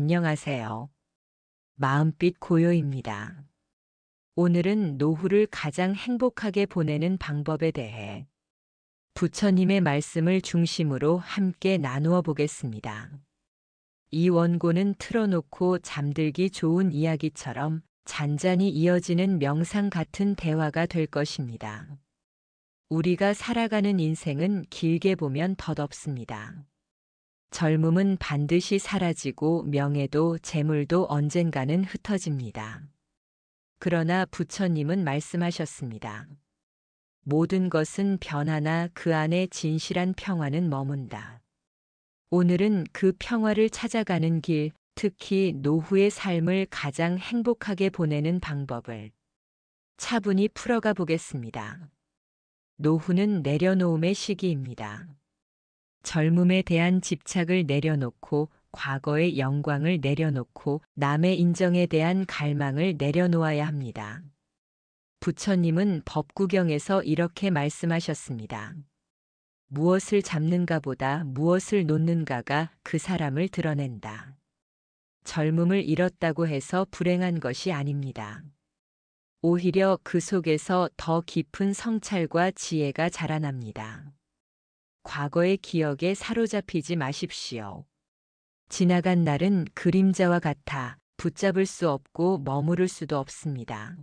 안녕하세요. 마음빛 고요입니다. 오늘은 노후를 가장 행복하게 보내는 방법에 대해 부처님의 말씀을 중심으로 함께 나누어 보겠습니다. 이 원고는 틀어놓고 잠들기 좋은 이야기처럼 잔잔히 이어지는 명상 같은 대화가 될 것입니다. 우리가 살아가는 인생은 길게 보면 덧없습니다. 젊음은 반드시 사라지고 명예도 재물도 언젠가는 흩어집니다. 그러나 부처님은 말씀하셨습니다. 모든 것은 변하나 그 안에 진실한 평화는 머문다. 오늘은 그 평화를 찾아가는 길, 특히 노후의 삶을 가장 행복하게 보내는 방법을 차분히 풀어가 보겠습니다. 노후는 내려놓음의 시기입니다. 젊음에 대한 집착을 내려놓고 과거의 영광을 내려놓고 남의 인정에 대한 갈망을 내려놓아야 합니다. 부처님은 법구경에서 이렇게 말씀하셨습니다. 무엇을 잡는가보다 무엇을 놓는가가 그 사람을 드러낸다. 젊음을 잃었다고 해서 불행한 것이 아닙니다. 오히려 그 속에서 더 깊은 성찰과 지혜가 자라납니다. 과거의 기억에 사로잡히지 마십시오. 지나간 날은 그림자와 같아 붙잡을 수 없고 머무를 수도 없습니다.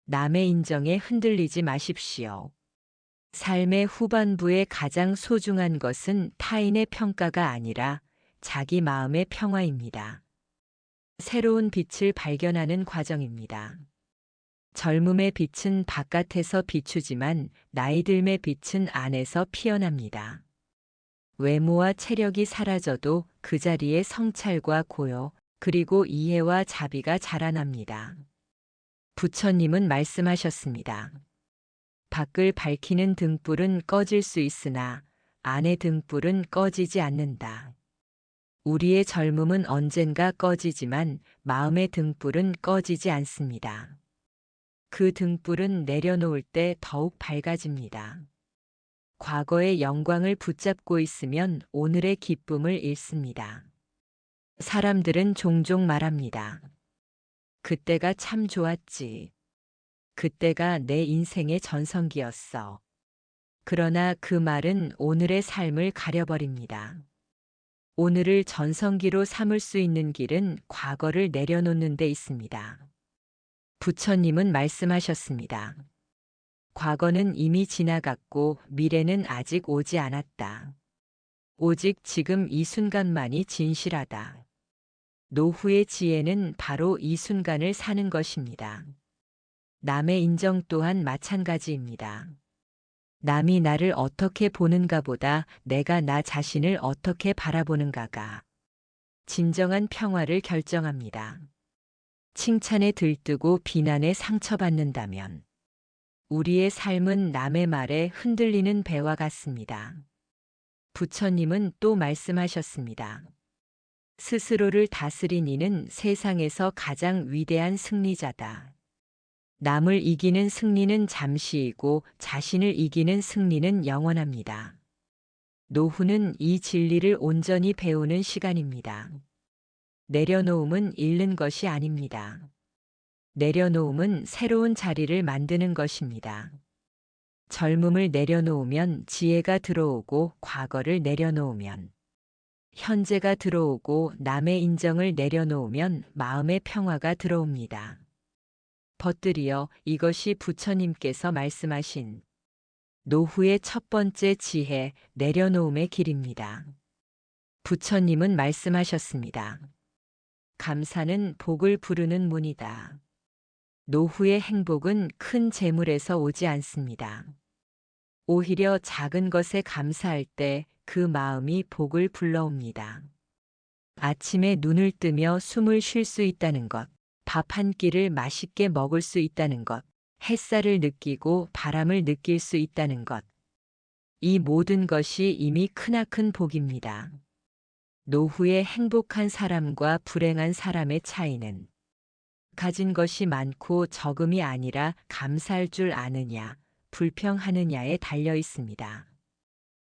남의 인정에 흔들리지 마십시오. 삶의 후반부에 가장 소중한 것은 타인의 평가가 아니라 자기 마음의 평화입니다. 새로운 빛을 발견하는 과정입니다. 젊음의 빛은 바깥에서 비추지만 나이 들매 빛은 안에서 피어납니다. 외모와 체력이 사라져도 그 자리에 성찰과 고요, 그리고 이해와 자비가 자라납니다. 부처님은 말씀하셨습니다. 밖을 밝히는 등불은 꺼질 수 있으나 안의 등불은 꺼지지 않는다. 우리의 젊음은 언젠가 꺼지지만 마음의 등불은 꺼지지 않습니다. 그 등불은 내려놓을 때 더욱 밝아집니다. 과거의 영광을 붙잡고 있으면 오늘의 기쁨을 잃습니다. 사람들은 종종 말합니다. 그때가 참 좋았지. 그때가 내 인생의 전성기였어. 그러나 그 말은 오늘의 삶을 가려버립니다. 오늘을 전성기로 삼을 수 있는 길은 과거를 내려놓는 데 있습니다. 부처님은 말씀하셨습니다. 과거는 이미 지나갔고 미래는 아직 오지 않았다. 오직 지금 이 순간만이 진실하다. 노후의 지혜는 바로 이 순간을 사는 것입니다. 남의 인정 또한 마찬가지입니다. 남이 나를 어떻게 보는가 보다 내가 나 자신을 어떻게 바라보는가가 진정한 평화를 결정합니다. 칭찬에 들뜨고 비난에 상처받는다면 우리의 삶은 남의 말에 흔들리는 배와 같습니다. 부처님은 또 말씀하셨습니다. 스스로를 다스린 이는 세상에서 가장 위대한 승리자다. 남을 이기는 승리는 잠시이고 자신을 이기는 승리는 영원합니다. 노후는 이 진리를 온전히 배우는 시간입니다. 내려놓음은 잃는 것이 아닙니다. 내려놓음은 새로운 자리를 만드는 것입니다. 젊음을 내려놓으면 지혜가 들어오고 과거를 내려놓으면 현재가 들어오고 남의 인정을 내려놓으면 마음의 평화가 들어옵니다. 벗들이여 이것이 부처님께서 말씀하신 노후의 첫 번째 지혜, 내려놓음의 길입니다. 부처님은 말씀하셨습니다. 감사는 복을 부르는 문이다. 노후의 행복은 큰 재물에서 오지 않습니다. 오히려 작은 것에 감사할 때 그 마음이 복을 불러옵니다. 아침에 눈을 뜨며 숨을 쉴 수 있다는 것, 밥 한 끼를 맛있게 먹을 수 있다는 것, 햇살을 느끼고 바람을 느낄 수 있다는 것. 이 모든 것이 이미 크나큰 복입니다. 노후의 행복한 사람과 불행한 사람의 차이는 가진 것이 많고 적음이 아니라 감사할 줄 아느냐, 불평하느냐에 달려 있습니다.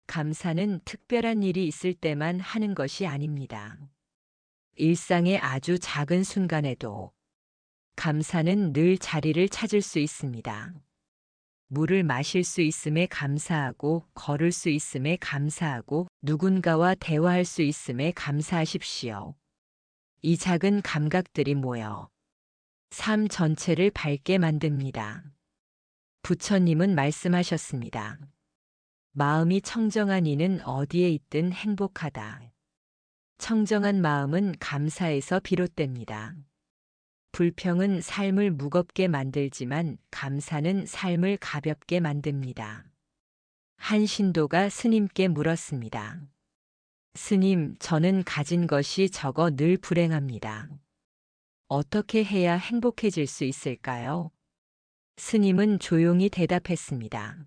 감사는 특별한 일이 있을 때만 하는 것이 아닙니다. 일상의 아주 작은 순간에도 감사는 늘 자리를 찾을 수 있습니다. 물을 마실 수 있음에 감사하고, 걸을 수 있음에 감사하고, 누군가와 대화할 수 있음에 감사하십시오. 이 작은 감각들이 모여 삶 전체를 밝게 만듭니다. 부처님은 말씀하셨습니다. 마음이 청정한 이는 어디에 있든 행복하다. 청정한 마음은 감사에서 비롯됩니다. 불평은 삶을 무겁게 만들지만 감사는 삶을 가볍게 만듭니다. 한 신도가 스님께 물었습니다. 스님, 저는 가진 것이 적어 늘 불행합니다. 어떻게 해야 행복해질 수 있을까요? 스님은 조용히 대답했습니다.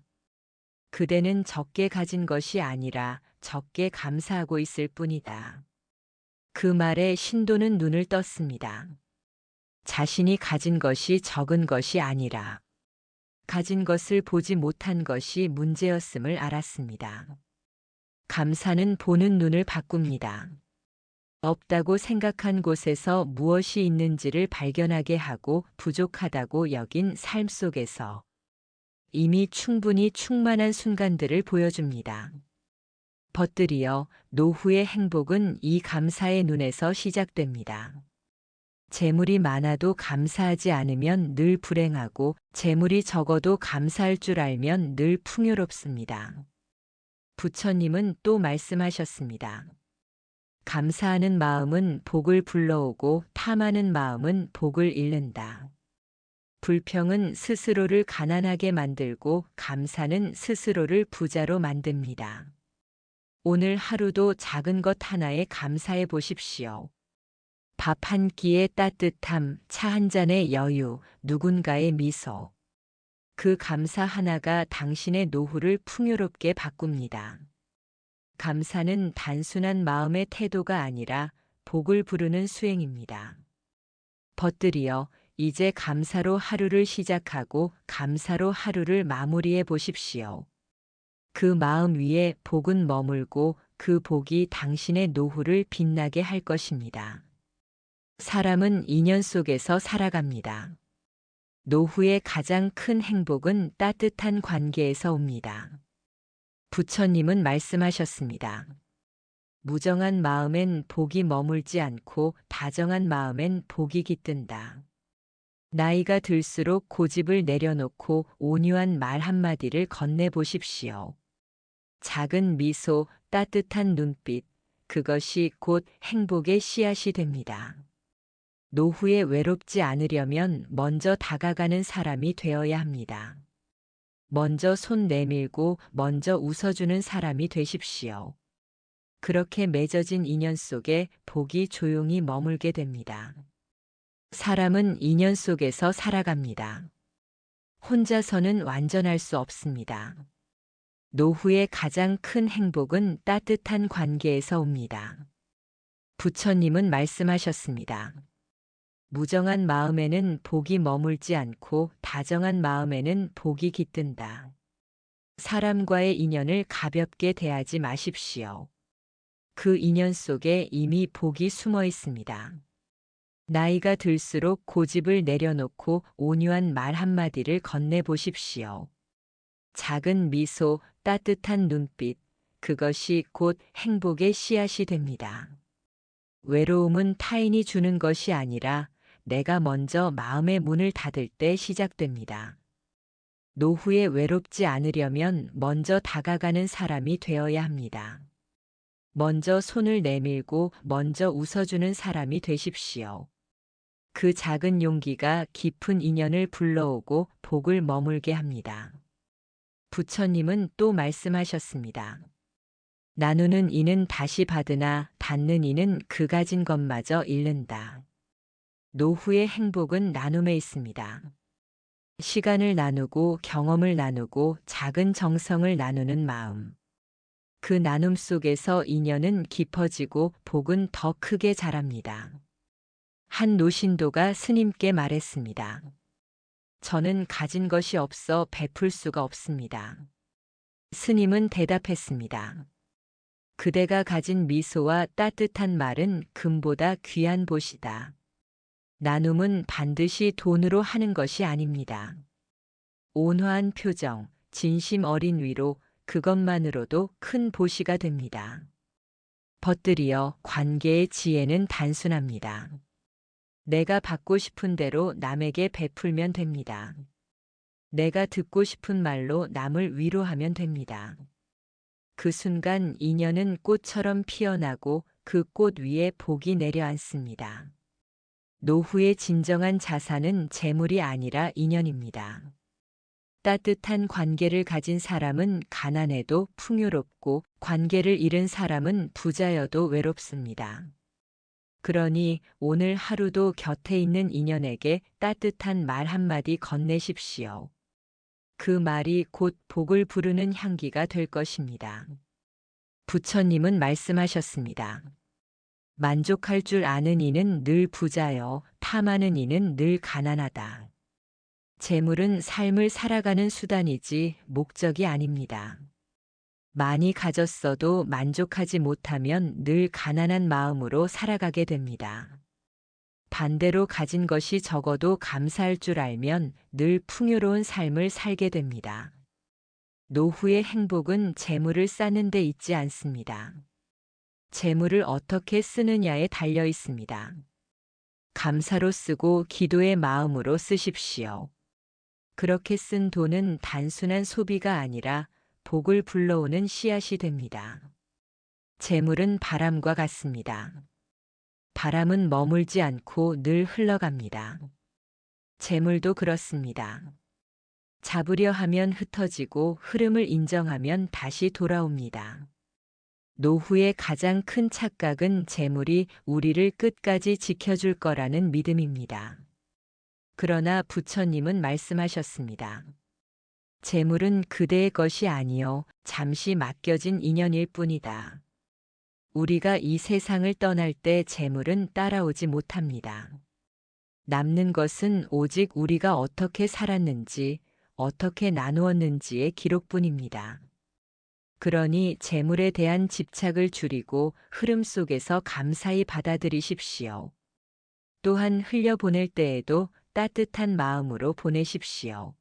그대는 적게 가진 것이 아니라 적게 감사하고 있을 뿐이다. 그 말에 신도는 눈을 떴습니다. 자신이 가진 것이 적은 것이 아니라 가진 것을 보지 못한 것이 문제였음을 알았습니다. 감사는 보는 눈을 바꿉니다. 없다고 생각한 곳에서 무엇이 있는지를 발견하게 하고 부족하다고 여긴 삶 속에서 이미 충분히 충만한 순간들을 보여줍니다. 벗들이여, 노후의 행복은 이 감사의 눈에서 시작됩니다. 재물이 많아도 감사하지 않으면 늘 불행하고, 재물이 적어도 감사할 줄 알면 늘 풍요롭습니다. 부처님은 또 말씀하셨습니다. 감사하는 마음은 복을 불러오고 탐하는 마음은 복을 잃는다. 불평은 스스로를 가난하게 만들고 감사는 스스로를 부자로 만듭니다. 오늘 하루도 작은 것 하나에 감사해 보십시오. 밥 한 끼의 따뜻함, 차 한 잔의 여유, 누군가의 미소. 그 감사 하나가 당신의 노후를 풍요롭게 바꿉니다. 감사는 단순한 마음의 태도가 아니라 복을 부르는 수행입니다. 벗들이여, 이제 감사로 하루를 시작하고 감사로 하루를 마무리해 보십시오. 그 마음 위에 복은 머물고 그 복이 당신의 노후를 빛나게 할 것입니다. 사람은 인연 속에서 살아갑니다. 노후의 가장 큰 행복은 따뜻한 관계에서 옵니다. 부처님은 말씀하셨습니다. 무정한 마음엔 복이 머물지 않고 다정한 마음엔 복이 깃든다. 나이가 들수록 고집을 내려놓고 온유한 말 한마디를 건네보십시오. 작은 미소, 따뜻한 눈빛, 그것이 곧 행복의 씨앗이 됩니다. 노후에 외롭지 않으려면 먼저 다가가는 사람이 되어야 합니다. 먼저 손 내밀고 먼저 웃어주는 사람이 되십시오. 그렇게 맺어진 인연 속에 복이 조용히 머물게 됩니다. 사람은 인연 속에서 살아갑니다. 혼자서는 완전할 수 없습니다. 노후의 가장 큰 행복은 따뜻한 관계에서 옵니다. 부처님은 말씀하셨습니다. 무정한 마음에는 복이 머물지 않고 다정한 마음에는 복이 깃든다. 사람과의 인연을 가볍게 대하지 마십시오. 그 인연 속에 이미 복이 숨어 있습니다. 나이가 들수록 고집을 내려놓고 온유한 말 한마디를 건네보십시오. 작은 미소, 따뜻한 눈빛, 그것이 곧 행복의 씨앗이 됩니다. 외로움은 타인이 주는 것이 아니라 내가 먼저 마음의 문을 닫을 때 시작됩니다. 노후에 외롭지 않으려면 먼저 다가가는 사람이 되어야 합니다. 먼저 손을 내밀고 먼저 웃어주는 사람이 되십시오. 그 작은 용기가 깊은 인연을 불러오고 복을 머물게 합니다. 부처님은 또 말씀하셨습니다. 나누는 이는 다시 받으나 받는 이는 그 가진 것마저 잃는다. 노후의 행복은 나눔에 있습니다. 시간을 나누고 경험을 나누고 작은 정성을 나누는 마음. 그 나눔 속에서 인연은 깊어지고 복은 더 크게 자랍니다. 한 노신도가 스님께 말했습니다. 저는 가진 것이 없어 베풀 수가 없습니다. 스님은 대답했습니다. 그대가 가진 미소와 따뜻한 말은 금보다 귀한 보시다. 나눔은 반드시 돈으로 하는 것이 아닙니다. 온화한 표정, 진심 어린 위로, 그것만으로도 큰 보시가 됩니다. 벗들이여, 관계의 지혜는 단순합니다. 내가 받고 싶은 대로 남에게 베풀면 됩니다. 내가 듣고 싶은 말로 남을 위로하면 됩니다. 그 순간 인연은 꽃처럼 피어나고 그 꽃 위에 복이 내려앉습니다. 노후의 진정한 자산은 재물이 아니라 인연입니다. 따뜻한 관계를 가진 사람은 가난해도 풍요롭고 관계를 잃은 사람은 부자여도 외롭습니다. 그러니 오늘 하루도 곁에 있는 인연에게 따뜻한 말 한마디 건네십시오. 그 말이 곧 복을 부르는 향기가 될 것입니다. 부처님은 말씀하셨습니다. 만족할 줄 아는 이는 늘 부자여, 탐하는 이는 늘 가난하다. 재물은 삶을 살아가는 수단이지 목적이 아닙니다. 많이 가졌어도 만족하지 못하면 늘 가난한 마음으로 살아가게 됩니다. 반대로 가진 것이 적어도 감사할 줄 알면 늘 풍요로운 삶을 살게 됩니다. 노후의 행복은 재물을 쌓는 데 있지 않습니다. 재물을 어떻게 쓰느냐에 달려 있습니다. 감사로 쓰고 기도의 마음으로 쓰십시오. 그렇게 쓴 돈은 단순한 소비가 아니라 복을 불러오는 씨앗이 됩니다. 재물은 바람과 같습니다. 바람은 머물지 않고 늘 흘러갑니다. 재물도 그렇습니다. 잡으려 하면 흩어지고 흐름을 인정하면 다시 돌아옵니다. 노후의 가장 큰 착각은 재물이 우리를 끝까지 지켜줄 거라는 믿음입니다. 그러나 부처님은 말씀하셨습니다. 재물은 그대의 것이 아니요 잠시 맡겨진 인연일 뿐이다. 우리가 이 세상을 떠날 때 재물은 따라오지 못합니다. 남는 것은 오직 우리가 어떻게 살았는지, 어떻게 나누었는지의 기록뿐입니다. 그러니 재물에 대한 집착을 줄이고 흐름 속에서 감사히 받아들이십시오. 또한 흘려보낼 때에도 따뜻한 마음으로 보내십시오.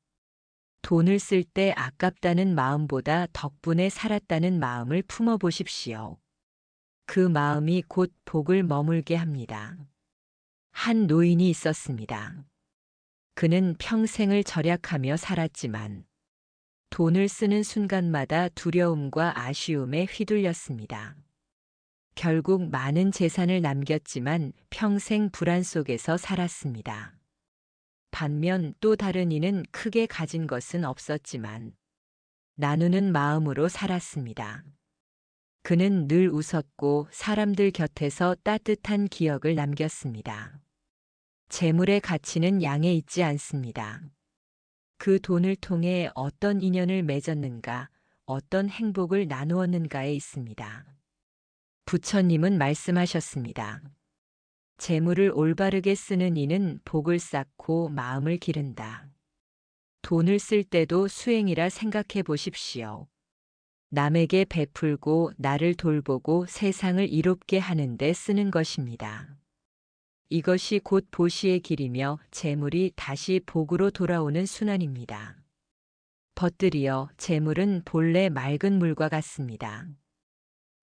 돈을 쓸 때 아깝다는 마음보다 덕분에 살았다는 마음을 품어보십시오. 그 마음이 곧 복을 머물게 합니다. 한 노인이 있었습니다. 그는 평생을 절약하며 살았지만 돈을 쓰는 순간마다 두려움과 아쉬움에 휘둘렸습니다. 결국 많은 재산을 남겼지만 평생 불안 속에서 살았습니다. 반면 또 다른 이는 크게 가진 것은 없었지만 나누는 마음으로 살았습니다. 그는 늘 웃었고 사람들 곁에서 따뜻한 기억을 남겼습니다. 재물의 가치는 양에 있지 않습니다. 그 돈을 통해 어떤 인연을 맺었는가, 어떤 행복을 나누었는가에 있습니다. 부처님은 말씀하셨습니다. 재물을 올바르게 쓰는 이는 복을 쌓고 마음을 기른다. 돈을 쓸 때도 수행이라 생각해 보십시오. 남에게 베풀고 나를 돌보고 세상을 이롭게 하는 데 쓰는 것입니다. 이것이 곧 보시의 길이며 재물이 다시 복으로 돌아오는 순환입니다. 벗들이여, 재물은 본래 맑은 물과 같습니다.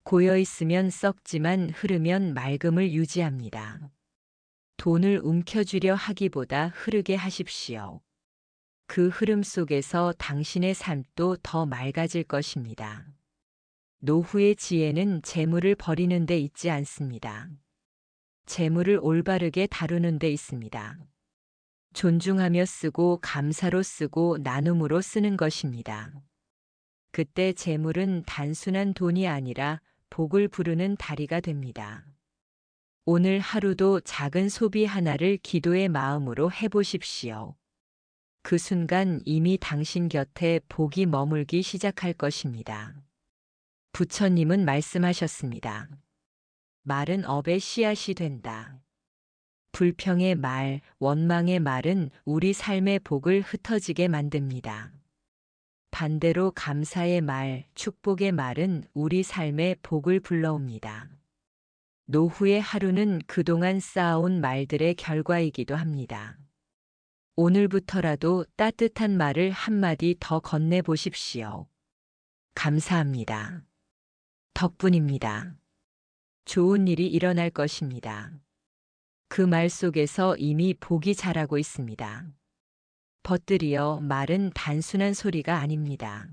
고여 있으면 썩지만 흐르면 맑음을 유지합니다. 돈을 움켜쥐려 하기보다 흐르게 하십시오. 그 흐름 속에서 당신의 삶도 더 맑아질 것입니다. 노후의 지혜는 재물을 버리는 데 있지 않습니다. 재물을 올바르게 다루는 데 있습니다. 존중하며 쓰고 감사로 쓰고 나눔으로 쓰는 것입니다. 그때 재물은 단순한 돈이 아니라 복을 부르는 다리가 됩니다. 오늘 하루도 작은 소비 하나를 기도의 마음으로 해보십시오. 그 순간 이미 당신 곁에 복이 머물기 시작할 것입니다. 부처님은 말씀하셨습니다. 말은 업의 씨앗이 된다. 불평의 말, 원망의 말은 우리 삶의 복을 흩어지게 만듭니다. 반대로 감사의 말, 축복의 말은 우리 삶에 복을 불러옵니다. 노후의 하루는 그동안 쌓아온 말들의 결과이기도 합니다. 오늘부터라도 따뜻한 말을 한마디 더 건네보십시오. 감사합니다. 덕분입니다. 좋은 일이 일어날 것입니다. 그 말 속에서 이미 복이 자라고 있습니다. 벗들이여, 말은 단순한 소리가 아닙니다.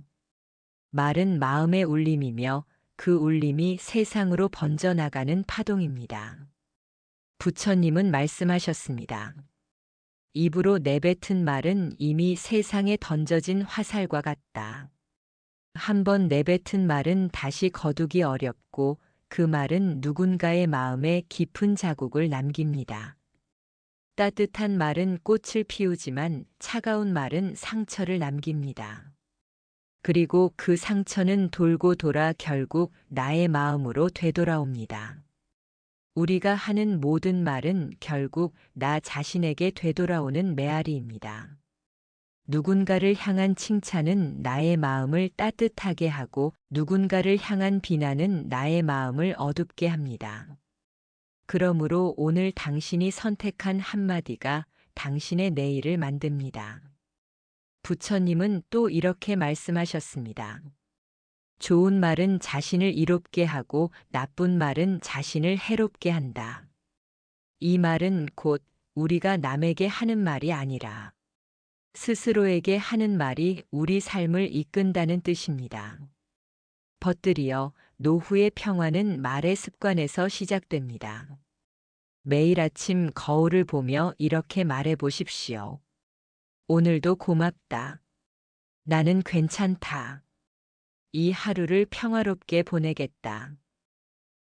말은 마음의 울림이며 그 울림이 세상으로 번져나가는 파동입니다. 부처님은 말씀하셨습니다. 입으로 내뱉은 말은 이미 세상에 던져진 화살과 같다. 한번 내뱉은 말은 다시 거두기 어렵고 그 말은 누군가의 마음에 깊은 자국을 남깁니다. 따뜻한 말은 꽃을 피우지만 차가운 말은 상처를 남깁니다. 그리고 그 상처는 돌고 돌아 결국 나의 마음으로 되돌아옵니다. 우리가 하는 모든 말은 결국 나 자신에게 되돌아오는 메아리입니다. 누군가를 향한 칭찬은 나의 마음을 따뜻하게 하고 누군가를 향한 비난은 나의 마음을 어둡게 합니다. 그러므로 오늘 당신이 선택한 한마디가 당신의 내일을 만듭니다. 부처님은 또 이렇게 말씀하셨습니다. 좋은 말은 자신을 이롭게 하고 나쁜 말은 자신을 해롭게 한다. 이 말은 곧 우리가 남에게 하는 말이 아니라 스스로에게 하는 말이 우리 삶을 이끈다는 뜻입니다. 벗들이여, 노후의 평화는 말의 습관에서 시작됩니다. 매일 아침 거울을 보며 이렇게 말해 보십시오. 오늘도 고맙다. 나는 괜찮다. 이 하루를 평화롭게 보내겠다.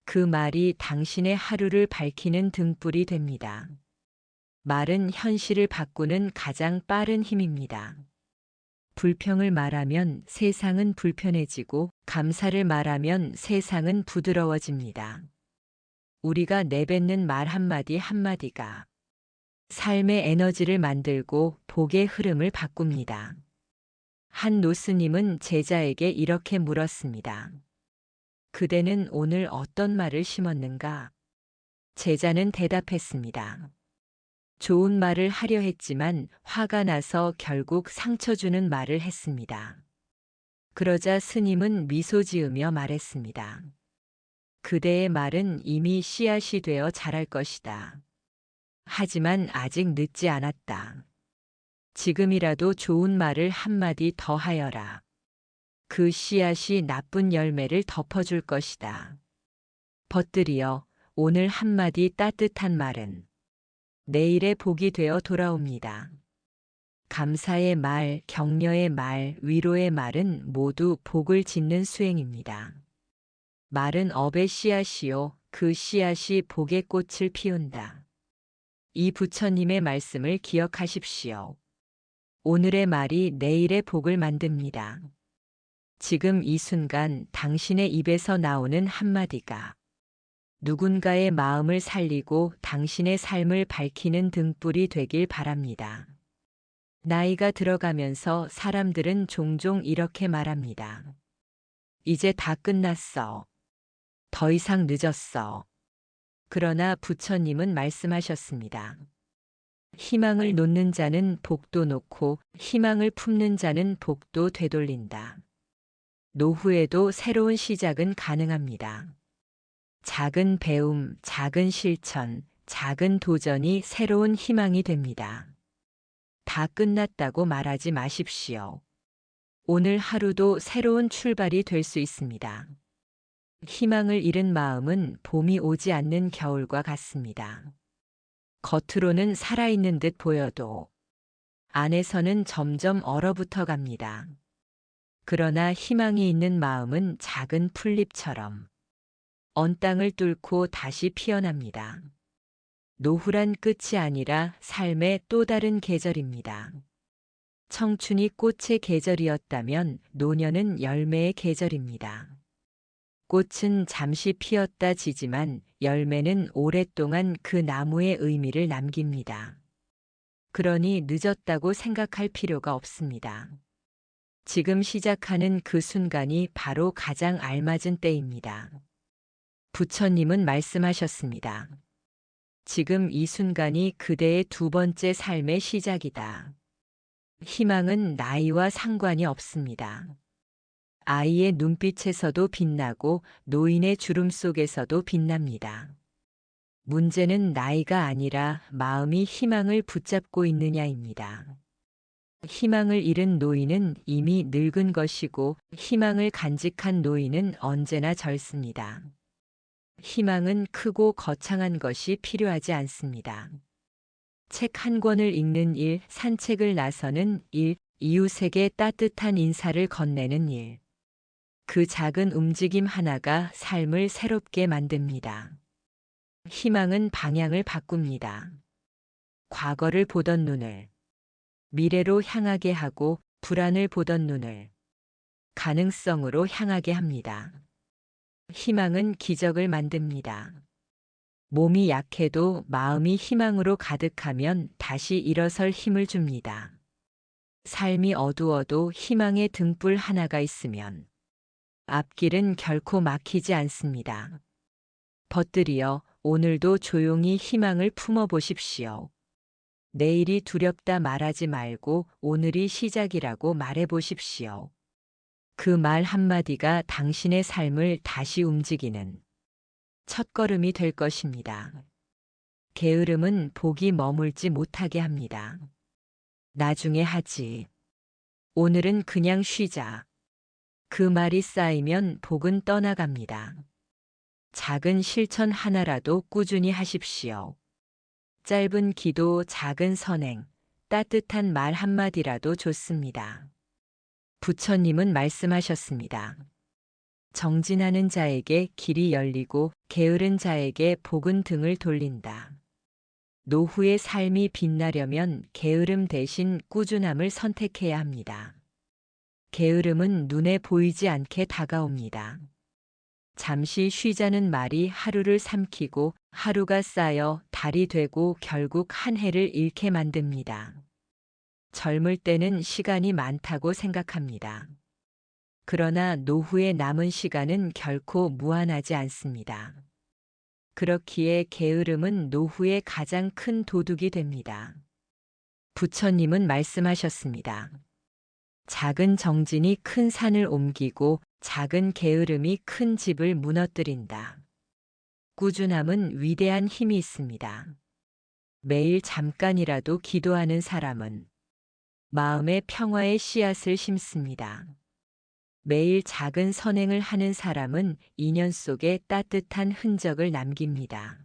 그 말이 당신의 하루를 밝히는 등불이 됩니다. 말은 현실을 바꾸는 가장 빠른 힘입니다. 불평을 말하면 세상은 불편해지고 감사를 말하면 세상은 부드러워집니다. 우리가 내뱉는 말 한마디 한마디가 삶의 에너지를 만들고 복의 흐름을 바꿉니다. 한 노스님은 제자에게 이렇게 물었습니다. 그대는 오늘 어떤 말을 심었는가? 제자는 대답했습니다. 좋은 말을 하려 했지만 화가 나서 결국 상처 주는 말을 했습니다. 그러자 스님은 미소 지으며 말했습니다. 그대의 말은 이미 씨앗이 되어 자랄 것이다. 하지만 아직 늦지 않았다. 지금이라도 좋은 말을 한마디 더 하여라. 그 씨앗이 나쁜 열매를 덮어줄 것이다. 벗들이여, 오늘 한마디 따뜻한 말은 내일의 복이 되어 돌아옵니다. 감사의 말, 격려의 말, 위로의 말은 모두 복을 짓는 수행입니다. 말은 업의 씨앗이요, 그 씨앗이 복의 꽃을 피운다. 이 부처님의 말씀을 기억하십시오. 오늘의 말이 내일의 복을 만듭니다. 지금 이 순간 당신의 입에서 나오는 한마디가 누군가의 마음을 살리고 당신의 삶을 밝히는 등불이 되길 바랍니다. 나이가 들어가면서 사람들은 종종 이렇게 말합니다. 이제 다 끝났어. 더 이상 늦었어. 그러나 부처님은 말씀하셨습니다. 희망을 놓는 자는 복도 놓고 희망을 품는 자는 복도 되돌린다. 노후에도 새로운 시작은 가능합니다. 작은 배움, 작은 실천, 작은 도전이 새로운 희망이 됩니다. 다 끝났다고 말하지 마십시오. 오늘 하루도 새로운 출발이 될 수 있습니다. 희망을 잃은 마음은 봄이 오지 않는 겨울과 같습니다. 겉으로는 살아있는 듯 보여도 안에서는 점점 얼어붙어 갑니다. 그러나 희망이 있는 마음은 작은 풀잎처럼 언 땅을 뚫고 다시 피어납니다. 노후란 끝이 아니라 삶의 또 다른 계절입니다. 청춘이 꽃의 계절이었다면 노년은 열매의 계절입니다. 꽃은 잠시 피었다 지지만 열매는 오랫동안 그 나무의 의미를 남깁니다. 그러니 늦었다고 생각할 필요가 없습니다. 지금 시작하는 그 순간이 바로 가장 알맞은 때입니다. 부처님은 말씀하셨습니다. 지금 이 순간이 그대의 두 번째 삶의 시작이다. 희망은 나이와 상관이 없습니다. 아이의 눈빛에서도 빛나고 노인의 주름 속에서도 빛납니다. 문제는 나이가 아니라 마음이 희망을 붙잡고 있느냐입니다. 희망을 잃은 노인은 이미 늙은 것이고 희망을 간직한 노인은 언제나 젊습니다. 희망은 크고 거창한 것이 필요하지 않습니다. 책 한 권을 읽는 일, 산책을 나서는 일, 이웃에게 따뜻한 인사를 건네는 일. 그 작은 움직임 하나가 삶을 새롭게 만듭니다. 희망은 방향을 바꿉니다. 과거를 보던 눈을 미래로 향하게 하고 불안을 보던 눈을 가능성으로 향하게 합니다. 희망은 기적을 만듭니다. 몸이 약해도 마음이 희망으로 가득하면 다시 일어설 힘을 줍니다. 삶이 어두워도 희망의 등불 하나가 있으면 앞길은 결코 막히지 않습니다. 벗들이여 오늘도 조용히 희망을 품어 보십시오. 내일이 두렵다 말하지 말고 오늘이 시작이라고 말해 보십시오. 그 말 한마디가 당신의 삶을 다시 움직이는 첫걸음이 될 것입니다. 게으름은 복이 머물지 못하게 합니다. 나중에 하지. 오늘은 그냥 쉬자. 그 말이 쌓이면 복은 떠나갑니다. 작은 실천 하나라도 꾸준히 하십시오. 짧은 기도, 작은 선행, 따뜻한 말 한마디라도 좋습니다. 부처님은 말씀하셨습니다. 정진하는 자에게 길이 열리고 게으른 자에게 복은 등을 돌린다. 노후의 삶이 빛나려면 게으름 대신 꾸준함을 선택해야 합니다. 게으름은 눈에 보이지 않게 다가옵니다. 잠시 쉬자는 말이 하루를 삼키고 하루가 쌓여 달이 되고 결국 한 해를 잃게 만듭니다. 젊을 때는 시간이 많다고 생각합니다. 그러나 노후에 남은 시간은 결코 무한하지 않습니다. 그렇기에 게으름은 노후의 가장 큰 도둑이 됩니다. 부처님은 말씀하셨습니다. 작은 정진이 큰 산을 옮기고 작은 게으름이 큰 집을 무너뜨린다. 꾸준함은 위대한 힘이 있습니다. 매일 잠깐이라도 기도하는 사람은 마음의 평화의 씨앗을 심습니다. 매일 작은 선행을 하는 사람은 인연 속에 따뜻한 흔적을 남깁니다.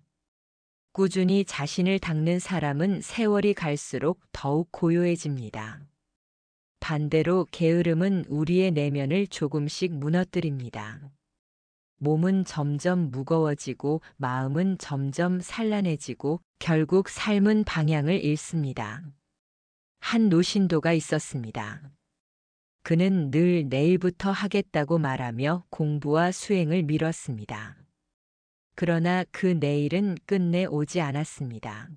꾸준히 자신을 닦는 사람은 세월이 갈수록 더욱 고요해집니다. 반대로 게으름은 우리의 내면을 조금씩 무너뜨립니다. 몸은 점점 무거워지고 마음은 점점 산란해지고 결국 삶은 방향을 잃습니다. 한 노신도가 있었습니다. 그는 늘 내일부터 하겠다고 말하며 공부와 수행을 미뤘습니다. 그러나 그 내일은 끝내 오지 않았습니다.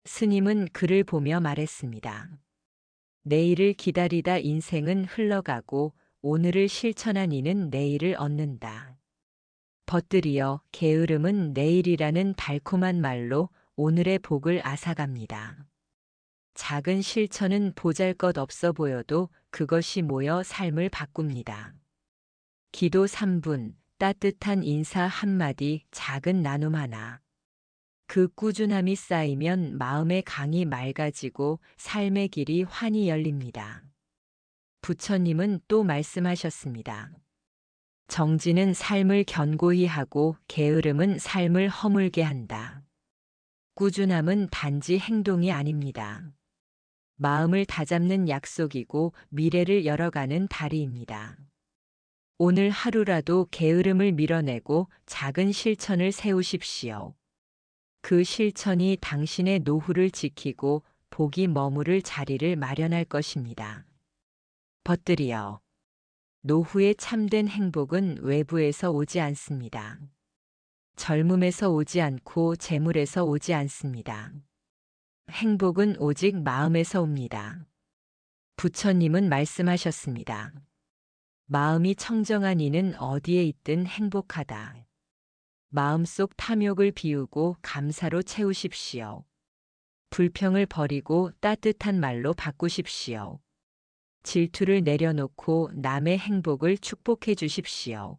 스님은 그를 보며 말했습니다. 내일을 기다리다 인생은 흘러가고 오늘을 실천한 이는 내일을 얻는다. 벗들이여 게으름은 내일이라는 달콤한 말로 오늘의 복을 앗아갑니다. 작은 실천은 보잘것없어 보여도 그것이 모여 삶을 바꿉니다. 기도 3분, 따뜻한 인사 한마디, 작은 나눔 하나. 그 꾸준함이 쌓이면 마음의 강이 맑아지고 삶의 길이 환히 열립니다. 부처님은 또 말씀하셨습니다. 정진은 삶을 견고히 하고 게으름은 삶을 허물게 한다. 꾸준함은 단지 행동이 아닙니다. 마음을 다잡는 약속이고 미래를 열어가는 다리입니다. 오늘 하루라도 게으름을 밀어내고 작은 실천을 세우십시오. 그 실천이 당신의 노후를 지키고 복이 머무를 자리를 마련할 것입니다. 벗들이여. 노후의 참된 행복은 외부에서 오지 않습니다. 젊음에서 오지 않고 재물에서 오지 않습니다. 행복은 오직 마음에서 옵니다. 부처님은 말씀하셨습니다. 마음이 청정한 이는 어디에 있든 행복하다. 마음속 탐욕을 비우고 감사로 채우십시오. 불평을 버리고 따뜻한 말로 바꾸십시오. 질투를 내려놓고 남의 행복을 축복해 주십시오.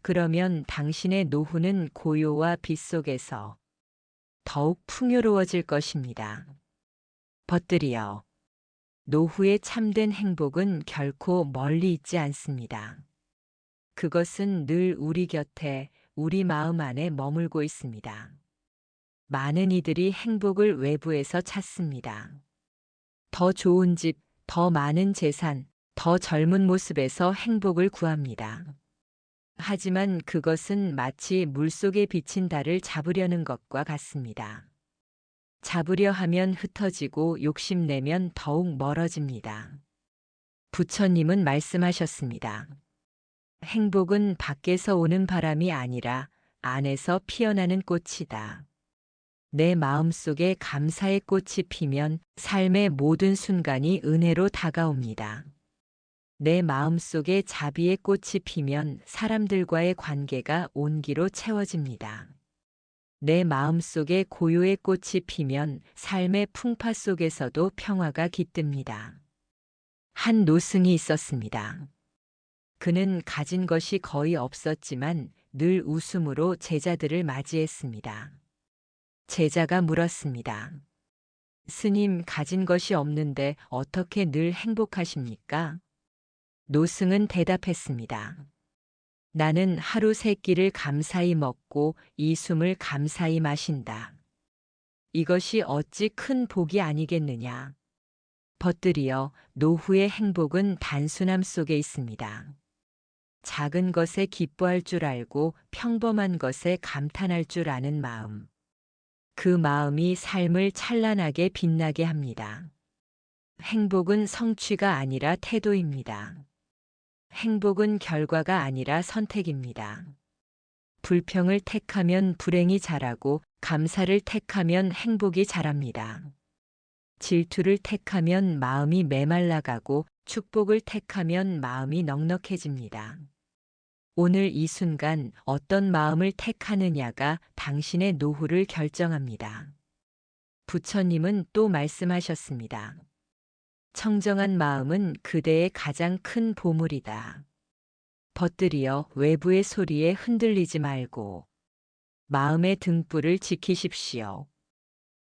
그러면 당신의 노후는 고요와 빛 속에서 더욱 풍요로워질 것입니다. 벗들이여, 노후의 참된 행복은 결코 멀리 있지 않습니다. 그것은 늘 우리 곁에, 우리 마음 안에 머물고 있습니다. 많은 이들이 행복을 외부에서 찾습니다. 더 좋은 집, 더 많은 재산, 더 젊은 모습에서 행복을 구합니다. 하지만 그것은 마치 물속에 비친 달을 잡으려는 것과 같습니다. 잡으려 하면 흩어지고 욕심내면 더욱 멀어집니다. 부처님은 말씀하셨습니다. 행복은 밖에서 오는 바람이 아니라 안에서 피어나는 꽃이다. 내 마음속에 감사의 꽃이 피면 삶의 모든 순간이 은혜로 다가옵니다. 내 마음속에 자비의 꽃이 피면 사람들과의 관계가 온기로 채워집니다. 내 마음속에 고요의 꽃이 피면 삶의 풍파 속에서도 평화가 깃듭니다. 한 노승이 있었습니다. 그는 가진 것이 거의 없었지만 늘 웃음으로 제자들을 맞이했습니다. 제자가 물었습니다. 스님, 가진 것이 없는데 어떻게 늘 행복하십니까? 노승은 대답했습니다. 나는 하루 세 끼를 감사히 먹고 이 숨을 감사히 마신다. 이것이 어찌 큰 복이 아니겠느냐. 벗들이여, 노후의 행복은 단순함 속에 있습니다. 작은 것에 기뻐할 줄 알고 평범한 것에 감탄할 줄 아는 마음. 그 마음이 삶을 찬란하게 빛나게 합니다. 행복은 성취가 아니라 태도입니다. 행복은 결과가 아니라 선택입니다. 불평을 택하면 불행이 자라고 감사를 택하면 행복이 자랍니다. 질투를 택하면 마음이 메말라가고 축복을 택하면 마음이 넉넉해집니다. 오늘 이 순간 어떤 마음을 택하느냐가 당신의 노후를 결정합니다. 부처님은 또 말씀하셨습니다. 청정한 마음은 그대의 가장 큰 보물이다. 벗들이여, 외부의 소리에 흔들리지 말고 마음의 등불을 지키십시오.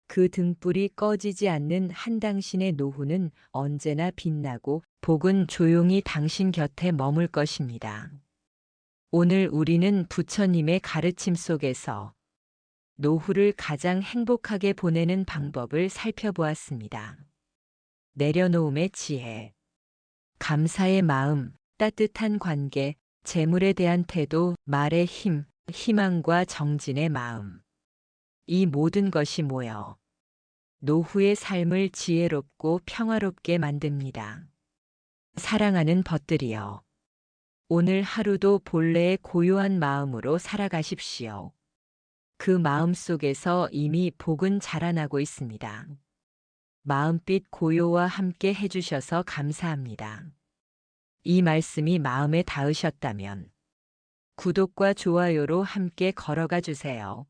그 등불이 꺼지지 않는 한 당신의 노후는 언제나 빛나고 복은 조용히 당신 곁에 머물 것입니다. 오늘 우리는 부처님의 가르침 속에서 노후를 가장 행복하게 보내는 방법을 살펴보았습니다. 내려놓음의 지혜, 감사의 마음, 따뜻한 관계, 재물에 대한 태도, 말의 힘, 희망과 정진의 마음. 이 모든 것이 모여 노후의 삶을 지혜롭고 평화롭게 만듭니다. 사랑하는 벗들이여, 오늘 하루도 본래의 고요한 마음으로 살아가십시오. 그 마음 속에서 이미 복은 자라나고 있습니다. 마음빛 고요와 함께 해주셔서 감사합니다. 이 말씀이 마음에 닿으셨다면 구독과 좋아요로 함께 걸어가 주세요.